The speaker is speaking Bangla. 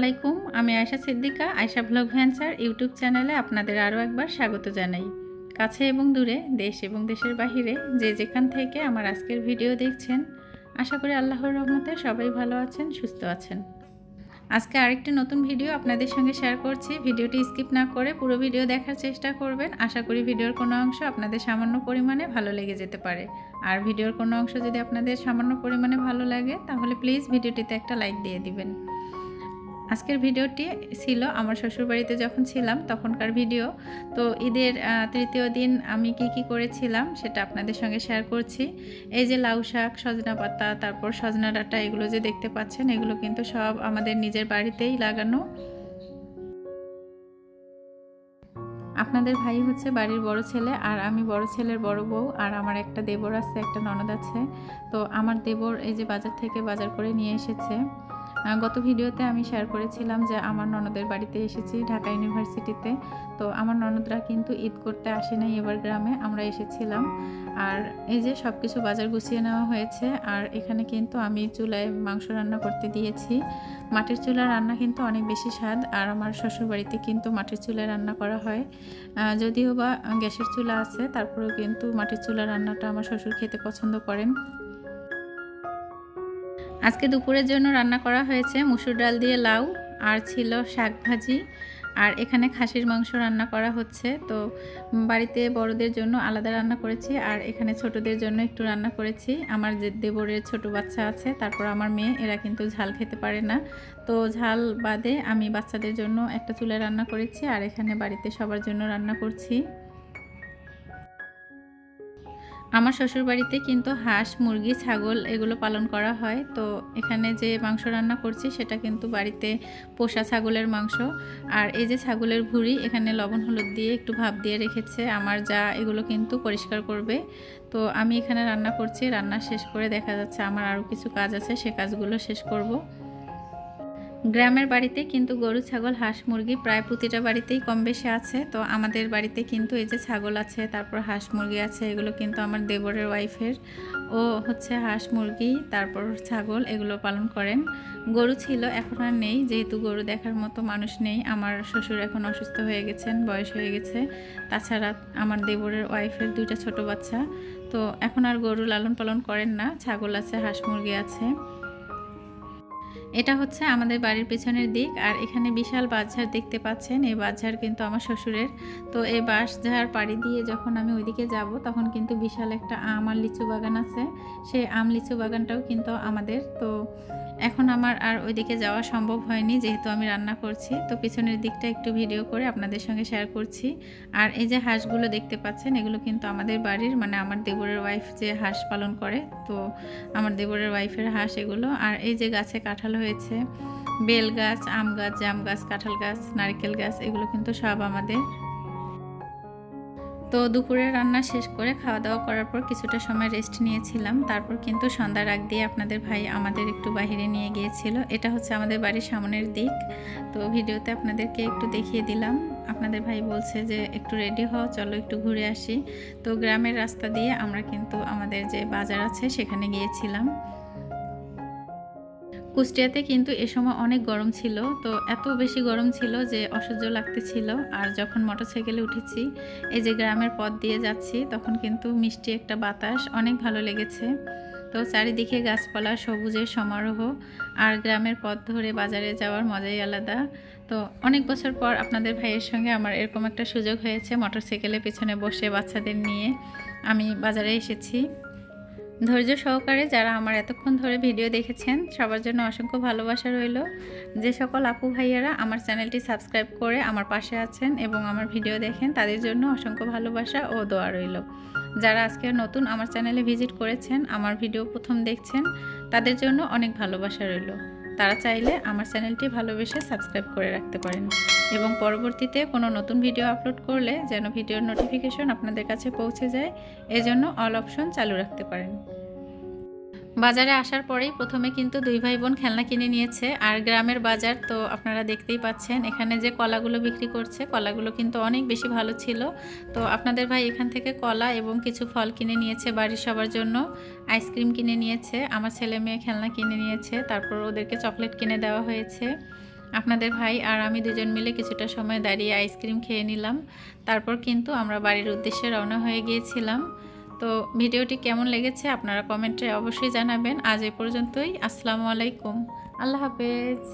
আলাইকুম। আমি Ayesha Siddika, Ayesha blog venture YouTube চ্যানেলে আপনাদের আরও একবার স্বাগত জানাই। কাছে এবং দূরে, দেশ এবং দেশের বাহিরে যে যেখান থেকে আমার আজকের ভিডিও দেখছেন, আশা করি আল্লাহর রহমতে সবাই ভালো আছেন, সুস্থ আছেন। আজকে আরেকটি নতুন ভিডিও আপনাদের সঙ্গে শেয়ার করছি। ভিডিওটি স্কিপ না করে পুরো ভিডিও দেখার চেষ্টা করবেন। আশা করি ভিডিওর কোনো অংশ আপনাদের সামান্য পরিমাণে ভালো লেগে যেতে পারে। আর ভিডিওর কোনো অংশ যদি আপনাদের সামান্য পরিমাণে ভালো লাগে তাহলে প্লিজ ভিডিওটিতে একটা লাইক দিয়ে দিবেন। আজকের ভিডিওটি ছিল আমার শ্বশুরবাড়িতে যখন ছিলাম তখনকার ভিডিও। তো ঈদের তৃতীয় দিন আমি কি করেছিলাম সেটা আপনাদের সঙ্গে শেয়ার করছি। এই যে লাউ শাক, সজনা পাতা, তারপর সজনা ডাঁটা, এগুলো যে দেখতে পাচ্ছেন এগুলো কিন্তু সব আমাদের নিজের বাড়িতেই লাগানো। আপনাদের ভাই হচ্ছে বাড়ির বড় ছেলে আর আমি বড় ছেলের বড় বউ, আর আমার একটা দেবর আছে, একটা ননদ আছে। তো আমার দেবর এই যে বাজার থেকে বাজার করে নিয়ে এসেছে। গত ভিডিওতে আমি শেয়ার করেছিলাম যে আমার ননদের বাড়িতে এসেছি ঢাকা ইউনিভার্সিটিতে। তো আমার ননদরা কিন্তু ঈদ করতে আসে নাই, এবার গ্রামে আমরা এসেছিলাম। আর এই যে সব কিছু বাজার গুছিয়ে নেওয়া হয়েছে। আর এখানে কিন্তু আমি চুলায় মাংস রান্না করতে দিয়েছি। মাটির চুলার রান্না কিন্তু অনেক বেশি স্বাদ, আর আমার শ্বশুরবাড়িতে কিন্তু মাটির চুলায় রান্না করা হয়। যদিও বা গ্যাসের চুলা আছে, তারপরেও কিন্তু মাটির চুলা রান্নাটা আমার শ্বশুর খেতে পছন্দ করেন। আজকে দুপুরের জন্য রান্না করা হয়েছে মুসুর ডাল দিয়ে লাউ, আর ছিল শাক ভাজি, আর এখানে খাসির মাংস রান্না করা হচ্ছে। তো বাড়িতে বড়দের জন্য আলাদা রান্না করেছি, আর এখানে ছোটদের জন্য একটু রান্না করেছি। আমার যে দেবরের ছোট বাচ্চা আছে, তারপর আমার মেয়ে, এরা কিন্তু ঝাল খেতে পারে না। তো ঝাল বাদে আমি বাচ্চাদের জন্য একটা চুলায় রান্না করেছি, আর এখানে বাড়িতে সবার জন্য রান্না করছি। আমার শ্বশুরবাড়িতে কিন্তু হাঁস, মুরগি, ছাগল এগুলো পালন করা হয়। তো এখানে যে মাংস রান্না করছি সেটা কিন্তু বাড়িতে পোষা ছাগলের মাংস। আর এই যে ছাগলের ভুঁড়ি, এখানে লবণ হলুদ দিয়ে একটু ভাপ দিয়ে রেখেছে আমার যা, এগুলো কিন্তু পরিষ্কার করবে। তো আমি এখানে রান্না করছি, রান্না শেষ করে দেখা যাচ্ছে আমার আরও কিছু কাজ আছে, সে কাজগুলো শেষ করব। গ্রামের বাড়িতে কিন্তু গরু, ছাগল, হাঁস, মুরগি প্রায় প্রতিটা বাড়িতেই কম বেশি আছে। তো আমাদের বাড়িতে কিন্তু এই যে ছাগল আছে, তারপর হাঁস, মুরগি আছে, এগুলো কিন্তু আমার দেবরের ওয়াইফের। ও হচ্ছে হাঁস, মুরগি, তারপর ছাগল এগুলো পালন করেন। গরু ছিল, এখন আর নেই, যেহেতু গরু দেখার মতো মানুষ নেই। আমার শ্বশুর এখন অসুস্থ হয়ে গেছেন, বয়স হয়ে গেছে। তাছাড়া আমার দেবরের ওয়াইফের দুইটা ছোট বাচ্চা, তো এখন আর গরু লালন পালন করেন না। ছাগল আছে, হাঁস, মুরগি আছে। এটা হচ্ছে আমাদের বাড়ির পেছনের দিক, আর এখানে বিশাল বাঁশঝাড় দেখতে পাচ্ছেন। এই বাঁশঝাড় কিন্তু আমার শ্বশুরের। তো এই বাঁশঝাড় পাড়ি দিয়ে যখন আমি ওইদিকে যাব তখন কিন্তু বিশাল একটা আম আর লিচু বাগান আছে। সেই আম লিচু বাগানটাও কিন্তু আমাদের। তো এখন আমার আর ওইদিকে যাওয়া সম্ভব হয়নি, যেহেতু আমি রান্না করছি। তো পিছনের দিকটা একটু ভিডিও করে আপনাদের সঙ্গে শেয়ার করছি। আর এই যে হাঁসগুলো দেখতে পাচ্ছেন, এগুলো কিন্তু আমাদের বাড়ির, মানে আমার দেবরের ওয়াইফ যে হাঁস পালন করে, তো আমার দেবরের ওয়াইফের হাঁস এগুলো। আর এই যে গাছে কাঁঠাল হয়েছে, বেল গাছ, আম গাছ, জাম গাছ, কাঁঠাল গাছ, নারকেল গাছ, এগুলো কিন্তু সব আমাদের। তো দুপুরে রান্না শেষ করে খাওয়া দাওয়া করার পর কিছুটা সময় রেস্ট নিয়েছিলাম। তারপর কিন্তু সন্ধ্যার আগ দিয়ে আপনাদের ভাই আমাদের একটু বাইরে নিয়ে গিয়েছিল। এটা হচ্ছে আমাদের বাড়ির সামনের দিক। তো ভিডিওতে আপনাদেরকে একটু দেখিয়ে দিলাম। আপনাদের ভাই বলছে যে একটু রেডি হও, চলো একটু ঘুরে আসি। তো গ্রামের রাস্তা দিয়ে আমরা কিন্তু আমাদের যে বাজার আছে সেখানে গিয়েছিলাম। কুষ্টিয়াতে কিন্তু এ সময় অনেক গরম ছিল। তো এত বেশি গরম ছিল যে অসহ্য লাগতেছিল। আর যখন মোটরসাইকেলে উঠেছি, এই যে গ্রামের পথ দিয়ে যাচ্ছি, তখন কিন্তু মিষ্টি একটা বাতাস, অনেক ভালো লেগেছে। তো চারিদিকে গাছপালা, সবুজের সমারোহ, আর গ্রামের পথ ধরে বাজারে যাওয়ার মজাই আলাদা। তো অনেক বছর পর আপনাদের ভাইয়ের সঙ্গে আমার এরকম একটা সুযোগ হয়েছে, মোটরসাইকেলের পেছনে বসে বাচ্চাদের নিয়ে আমি বাজারে এসেছি। ধৈর্য সহকারে যারা আমার এতক্ষণ ধরে ভিডিও দেখেছেন সবার জন্য অসংখ্য ভালোবাসা রইল। যে সকল আপু ভাইয়ারা আমার চ্যানেলটি সাবস্ক্রাইব করে আমার পাশে আছেন এবং আমার ভিডিও দেখেন, তাদের জন্য অসংখ্য ভালোবাসা ও দোয়া রইল। যারা আজকে নতুন আমার চ্যানেলে ভিজিট করেছেন, আমার ভিডিও প্রথম দেখছেন, তাদের জন্য অনেক ভালোবাসা রইল। তারা চাইলে আমার চ্যানেলটি ভালোবেসে সাবস্ক্রাইব করে রাখতে পারেন, এবং পরবর্তীতে কোনো নতুন ভিডিও আপলোড করলে যেন ভিডিওর নোটিফিকেশন আপনাদের কাছে পৌঁছে যায়, এজন্য অল অপশন চালু রাখতে পারেন। বাজারে আসার পরেই প্রথমে কিন্তু দুই ভাই বোন খেলনা কিনে নিয়েছে। আর গ্রামের বাজার তো আপনারা দেখতেই পাচ্ছেন, এখানে যে কলাগুলো বিক্রি করছে, কলাগুলো কিন্তু অনেক বেশি ভালো ছিল। তো আপনাদের ভাই এখান থেকে কলা এবং কিছু ফল কিনে নিয়েছে বাড়ির সবার জন্য। আইসক্রিম কিনে নিয়েছে, আমার ছেলে মেয়ে খেলনা কিনে নিয়েছে, তারপর ওদেরকে চকলেট কিনে দেওয়া হয়েছে। আপনাদের ভাই আর আমি দুজন মিলে কিছুটা সময় দাঁড়িয়ে আইসক্রিম খেয়ে নিলাম। তারপর কিন্তু আমরা বাড়ির উদ্দেশ্যে রওনা হয়ে গিয়েছিলাম। তো ভিডিওটি কেমন লেগেছে আপনারা কমেন্টে অবশ্যই জানাবেন। আজ এ পর্যন্তই। আসসালামু আলাইকুম। আল্লাহ হাফেজ।